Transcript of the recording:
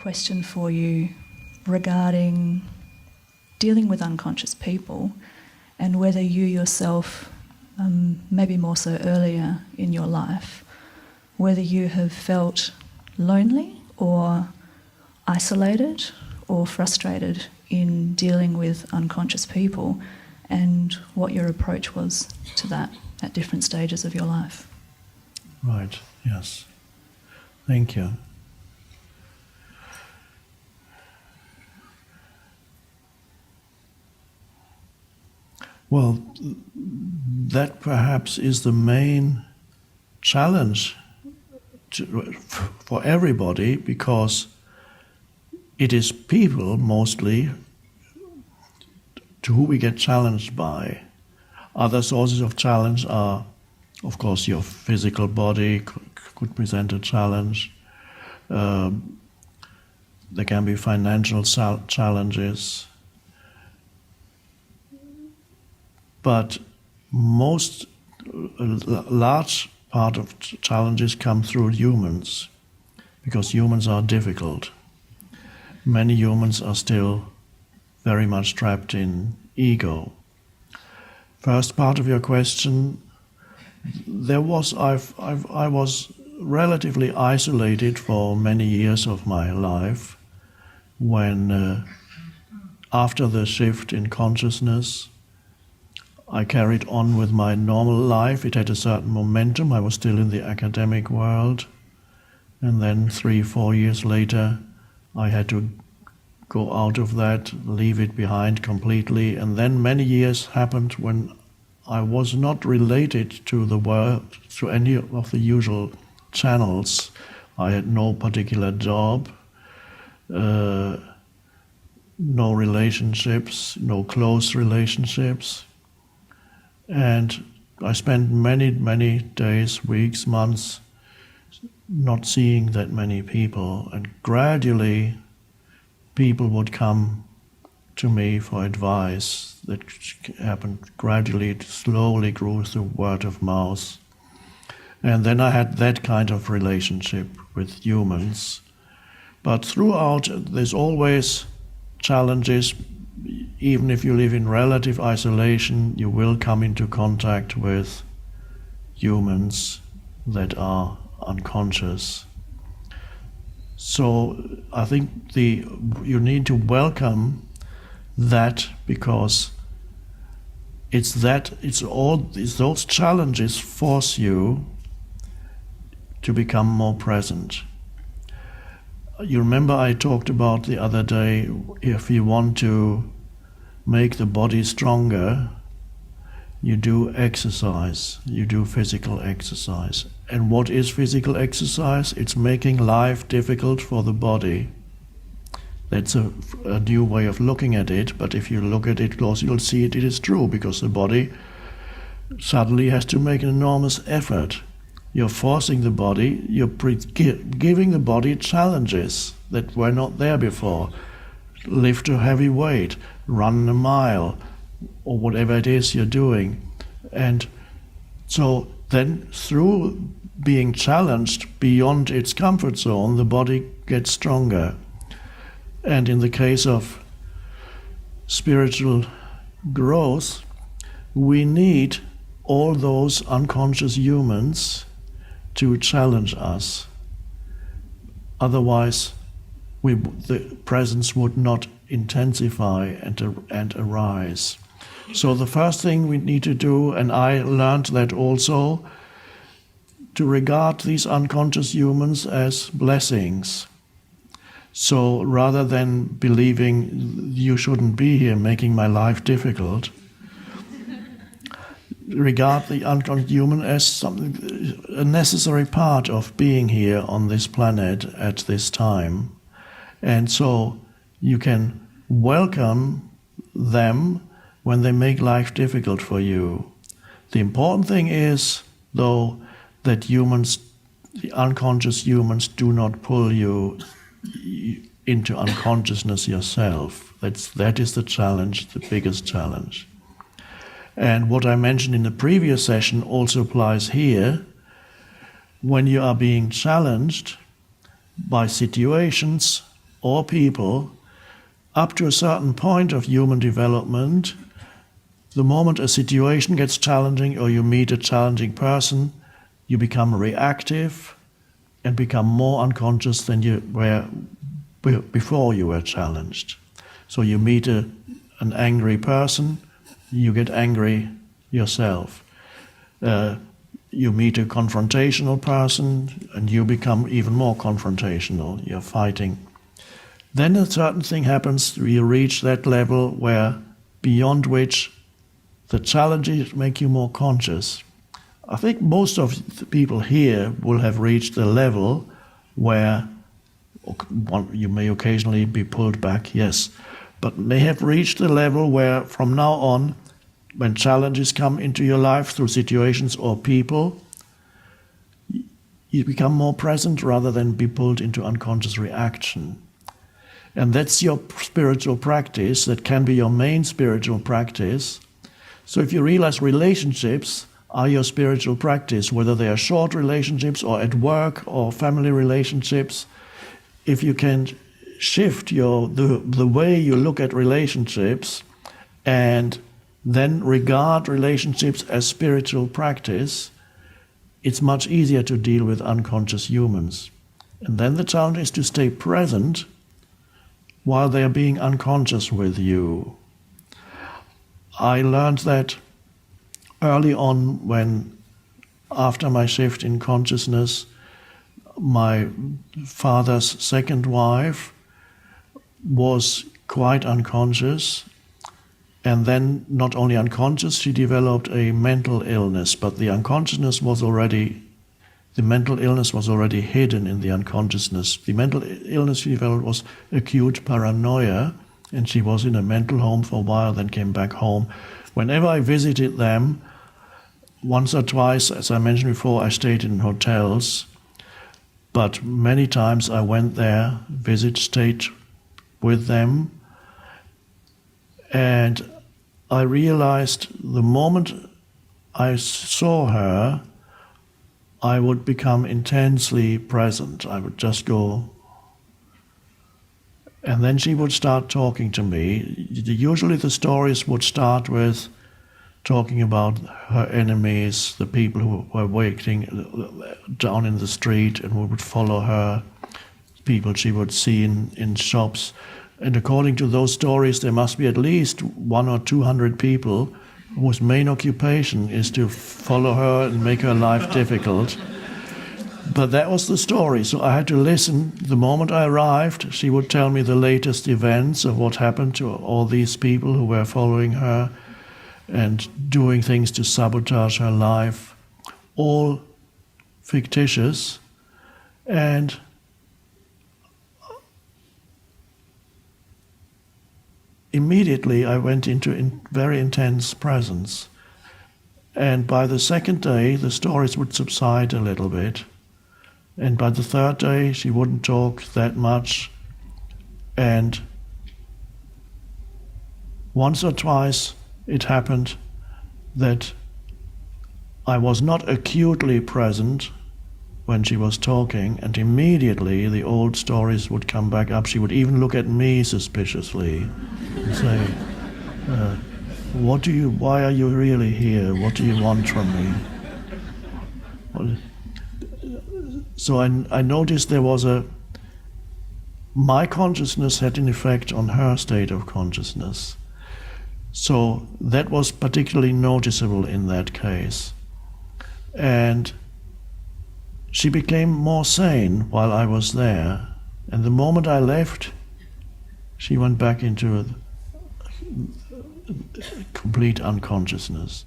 question for you regarding dealing with unconscious people and whether you yourself, maybe more so earlier in your life, whether you have felt lonely or isolated or frustrated in dealing with unconscious people, and what your approach was to that at different stages of your life. Right, yes. Thank you. Well, that perhaps is the main challenge for everybody, because it is people mostly to who we get challenged by. Other sources of challenge are, of course, your physical body could present a challenge. There can be financial challenges. But large part of challenges come through humans, because humans are difficult. Many humans are still very much trapped in ego. First part of your question, I was relatively isolated for many years of my life when, after the shift in consciousness, I carried on with my normal life. It had a certain momentum. I was still in the academic world. And then 3-4 years later, I had to go out of that, leave it behind completely. And then many years happened when I was not related to the world, to any of the usual channels. I had no particular job, no relationships, no close relationships. And I spent many days, weeks, months not seeing that many people. And gradually people would come to me for advice. That happened gradually, it slowly grew through word of mouth. And then I had that kind of relationship with humans. But throughout, there's always challenges. Even if you live in relative isolation, you will come into contact with humans that are unconscious. So I think you need to welcome that, because it's those challenges force you to become more present. You remember I talked about the other day, if you want to make the body stronger, you do exercise, you do physical exercise. And what is physical exercise? It's making life difficult for the body. That's a new way of looking at it, but if you look at it close, you'll see it is true, because the body suddenly has to make an enormous effort. You're forcing the body, you're giving the body challenges that were not there before. Lift a heavy weight, run a mile, or whatever it is you're doing. And so then through being challenged beyond its comfort zone, the body gets stronger. And in the case of spiritual growth, we need all those unconscious humans to challenge us. Otherwise, the presence would not intensify and arise. So the first thing we need to do, and I learned that also, to regard these unconscious humans as blessings. So rather than believing you shouldn't be here making my life difficult, regard the unconscious human as something, a necessary part of being here on this planet at this time. And so you can welcome them when they make life difficult for you. The important thing is, though, that humans, the unconscious humans, do not pull you into unconsciousness yourself. That is the challenge, the biggest challenge. And what I mentioned in the previous session also applies here. When you are being challenged by situations, or people, up to a certain point of human development, the moment a situation gets challenging or you meet a challenging person, you become reactive and become more unconscious than you were before you were challenged. So you meet an angry person, you get angry yourself. You meet a confrontational person and you become even more confrontational, you're fighting. Then a certain thing happens, you reach that level where beyond which the challenges make you more conscious. I think most of the people here will have reached the level where you may occasionally be pulled back, yes, but may have reached the level where from now on, when challenges come into your life through situations or people, you become more present rather than be pulled into unconscious reaction. And that's your spiritual practice, that can be your main spiritual practice. So if you realize relationships are your spiritual practice, whether they are short relationships or at work or family relationships, if you can shift the way you look at relationships and then regard relationships as spiritual practice, it's much easier to deal with unconscious humans. And then the challenge is to stay present while they are being unconscious with you. I learned that early on when, after my shift in consciousness, my father's second wife was quite unconscious, and then not only unconscious, she developed a mental illness, but the mental illness was already hidden in the unconsciousness. The mental illness she developed was acute paranoia, and she was in a mental home for a while, then came back home. Whenever I visited them, once or twice, as I mentioned before, I stayed in hotels, but many times I went there, stayed with them, and I realized the moment I saw her, I would become intensely present. I would just go, and then she would start talking to me. Usually the stories would start with talking about her enemies, the people who were waiting down in the street and who would follow her, people she would see in shops. And according to those stories, there must be at least 100 or 200 people whose main occupation is to follow her and make her life difficult. But that was the story, so I had to listen. The moment I arrived, she would tell me the latest events of what happened to all these people who were following her and doing things to sabotage her life, all fictitious. And immediately I went into very intense presence. And by the second day, the stories would subside a little bit. And by the third day, she wouldn't talk that much. And once or twice, it happened that I was not acutely present when she was talking, and immediately the old stories would come back up. She would even look at me suspiciously and say, why are you really here? What do you want from me? So I noticed there was my consciousness had an effect on her state of consciousness. So that was particularly noticeable in that case. And she became more sane while I was there. And the moment I left, she went back into a complete unconsciousness.